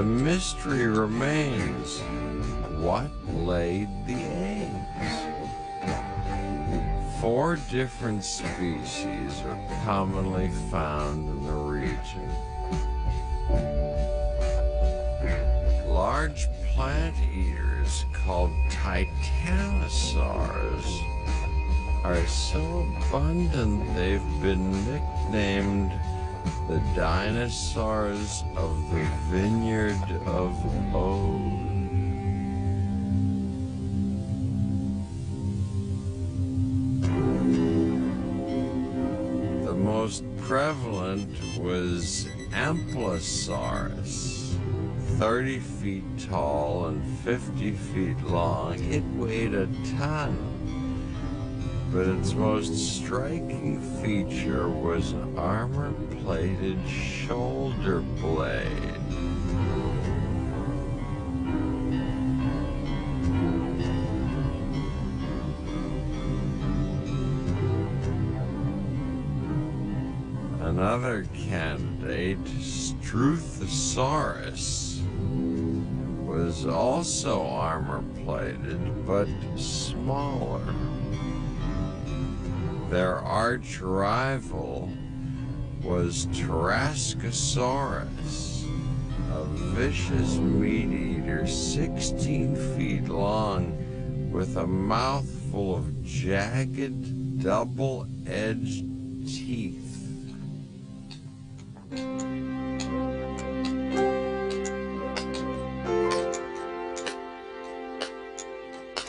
The mystery remains. What laid the eggs? 4 different species are commonly found in the region. Large plant eaters called Dinosaurs are so abundant they've been nicknamed the Dinosaurs of the Vineyard of Ode. The most prevalent was Amplisaurus, 30 feet tall and 50 feet long. It weighed a ton, but its most striking feature was an armor-plated shoulder blade. Another candidate, Struthosaurus, was also armor-plated, but smaller. Their arch-rival was Tarascosaurus, a vicious meat-eater 16 feet long with a mouthful of jagged, double-edged teeth.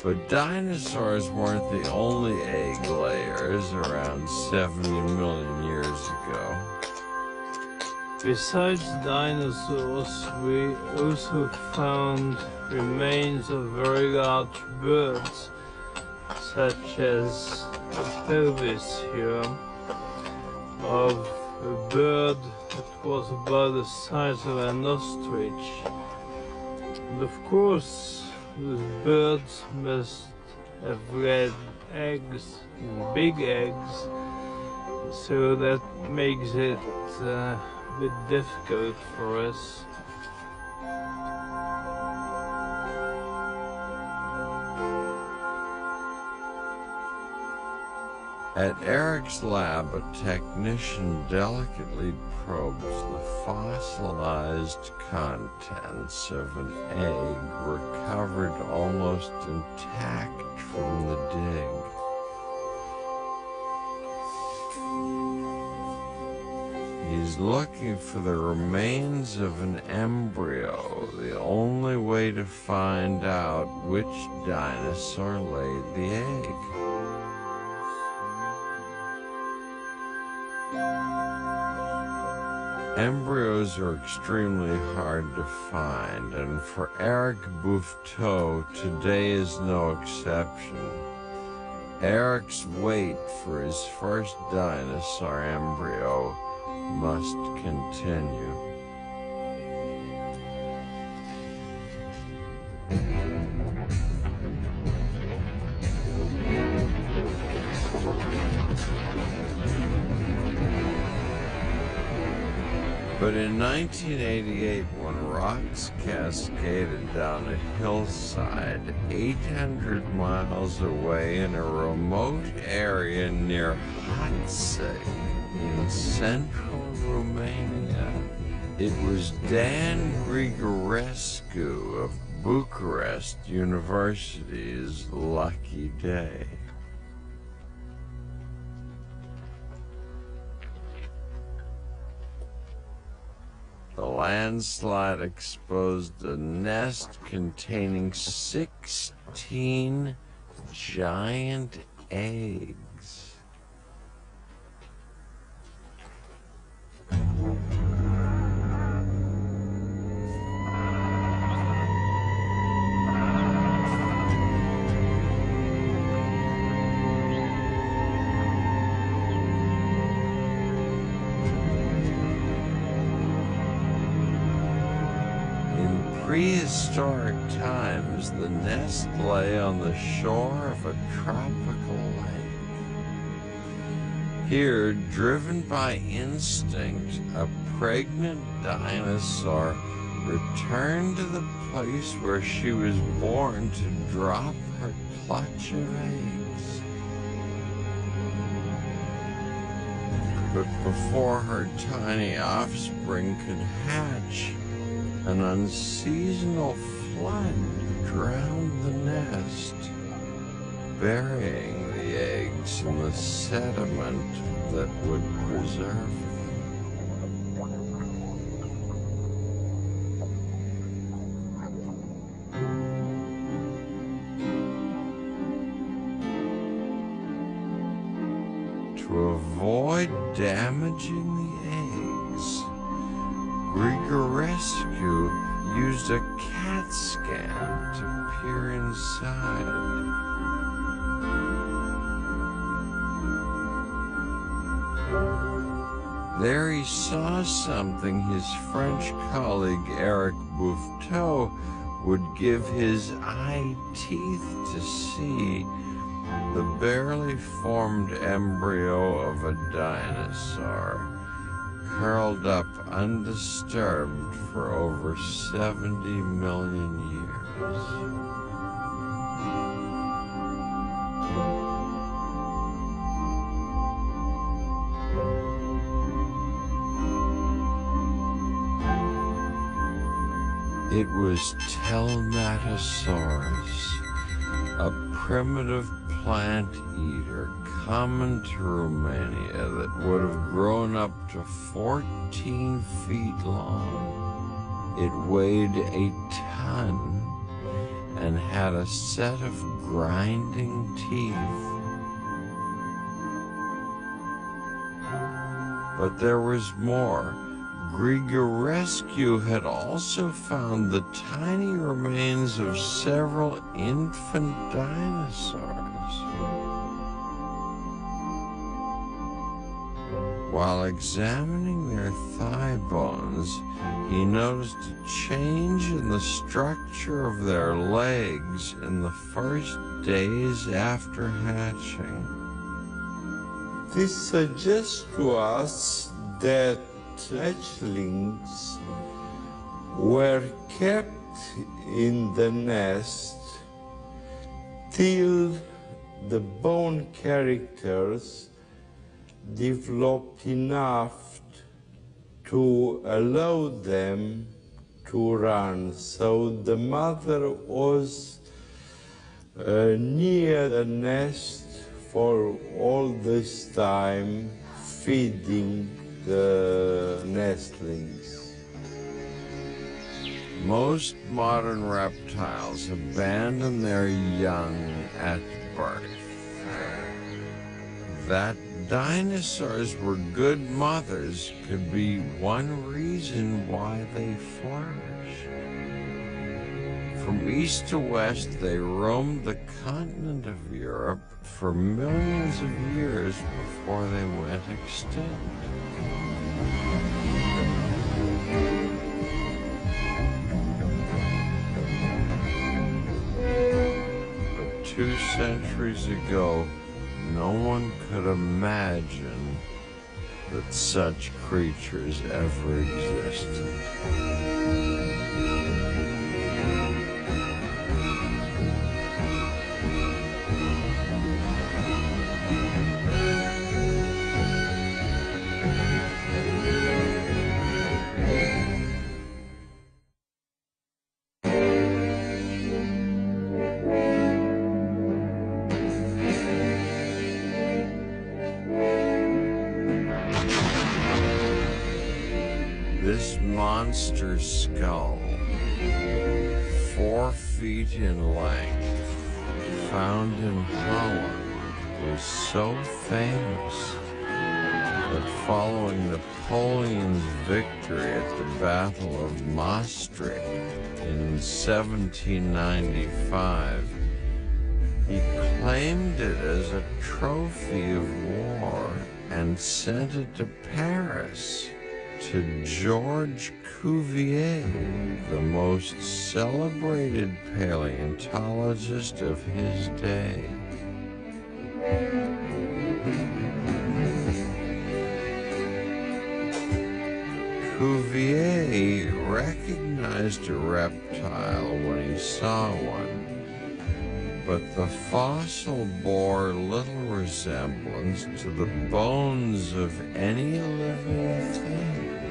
But dinosaurs weren't the only egg layers around 70 million years ago. Besides dinosaurs, we also found remains of very large birds, such as the pelvis here of a bird that was about the size of an ostrich. And of course, those birds must have laid eggs, big eggs, so that makes it a bit difficult for us. At Eric's lab, a technician delicately probes the fossilized contents of an egg recovered almost intact from the dig. He's looking for the remains of an embryo, the only way to find out which dinosaur laid the egg. Embryos are extremely hard to find, and for Eric Buffeteau, today is no exception. Eric's wait for his first dinosaur embryo must continue. But in 1988, when rocks cascaded down a hillside 800 miles away in a remote area near Hatsig in central Romania, it was Dan Grigorescu of Bucharest University's lucky day. The landslide exposed a nest containing 16 giant eggs. Prehistoric times, the nest lay on the shore of a tropical lake. Here, driven by instinct, a pregnant dinosaur returned to the place where she was born to drop her clutch of eggs. But before her tiny offspring could hatch, an unseasonal flood drowned the nest, burying the eggs in the sediment that would preserve them. To avoid damaging the eggs, Grigorescu used a CAT scan to peer inside. There he saw something his French colleague Eric Bouffetot would give his eye teeth to see: the barely formed embryo of a dinosaur, curled up undisturbed for over 70 million years. It was Telmatosaurus, a primitive plant eater common to Romania that would have grown up to 14 feet long. It weighed a ton and had a set of grinding teeth. But there was more. Grigorescu had also found the tiny remains of several infant dinosaurs. While examining their thigh bones, he noticed a change in the structure of their legs in the first days after hatching. This suggests to us that hatchlings were kept in the nest till the bone characters developed enough to allow them to run. So the mother was near the nest for all this time, feeding the nestlings. Most modern reptiles abandon their young at birth. That dinosaurs were good mothers could be one reason why they flourished. From east to west, they roamed the continent of Europe for millions of years before they went extinct. 2 centuries ago, no one could imagine that such creatures ever existed. This monster skull, 4 feet in length, found in Holland, was so famous that following Napoleon's victory at the Battle of Maastricht in 1795, he claimed it as a trophy of war and sent it to Paris to Georges Cuvier, the most celebrated paleontologist of his day. Cuvier recognized a reptile when he saw one, but the fossil bore little resemblance to the bones of any living thing.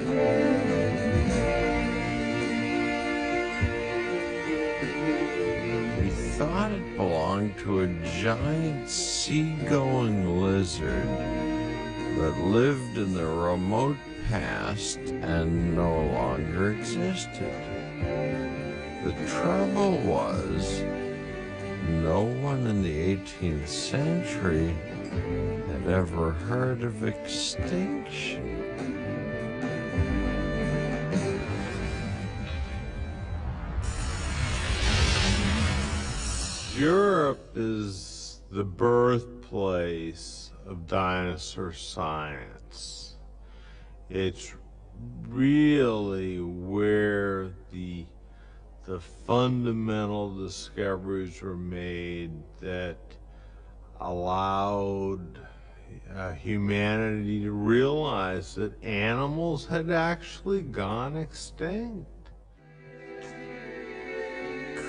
He thought it belonged to a giant sea-going lizard that lived in the remote past and no longer existed. The trouble was, no one in the 18th century had ever heard of extinction. Europe is the birthplace of dinosaur science. It's really where the fundamental discoveries were made that allowed humanity to realize that animals had actually gone extinct.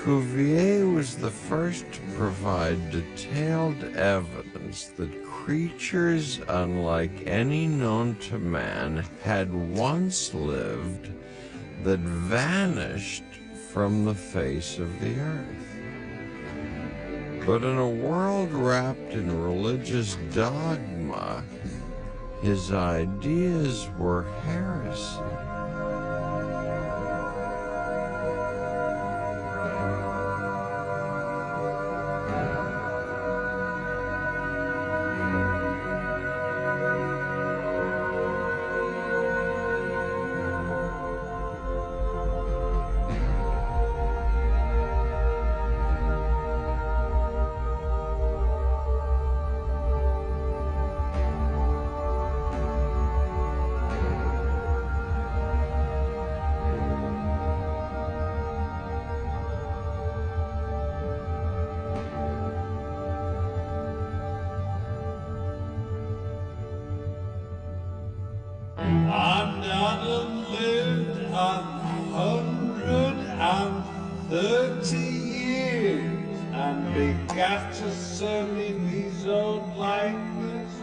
Cuvier was the first to provide detailed evidence that creatures unlike any known to man had once lived that vanished from the face of the earth. But in a world wrapped in religious dogma, his ideas were heresy. Adam lived 130 years and begat a son in his own likeness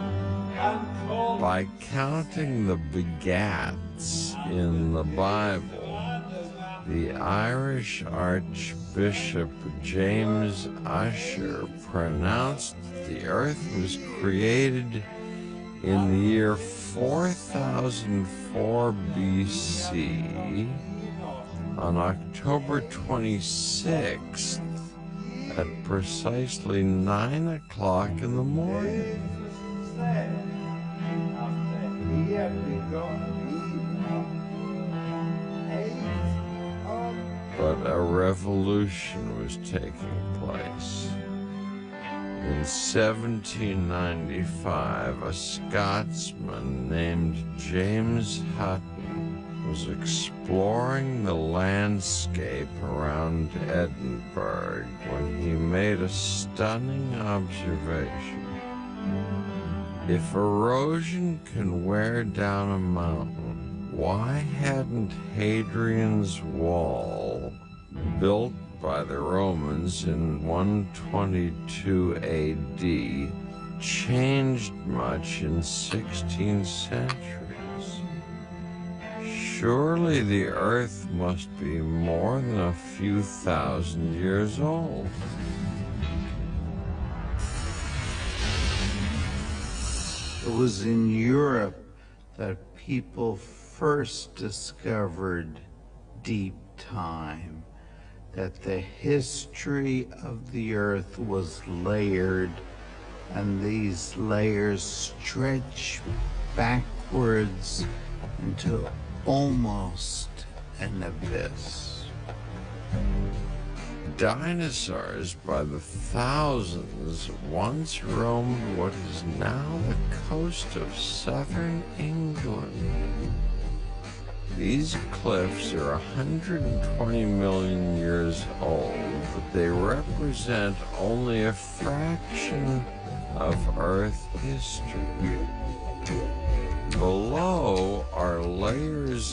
and called. By counting the begats in the Bible, the Irish Archbishop James Ussher pronounced that the earth was created in the year 4004 BC on October 26th at precisely 9 o'clock in the morning. But a revolution was taking place. In 1795, a Scotsman named James Hutton was exploring the landscape around Edinburgh when he made a stunning observation. If erosion can wear down a mountain, why hadn't Hadrian's Wall, built by the Romans in 122 AD, changed much in 16 centuries? Surely the earth must be more than a few thousand years old. It was in Europe that people first discovered deep time, that the history of the earth was layered, and these layers stretch backwards into almost an abyss. Dinosaurs by the thousands once roamed what is now the coast of southern England. These cliffs are 120 million years old, but they represent only a fraction of Earth history. Below are layers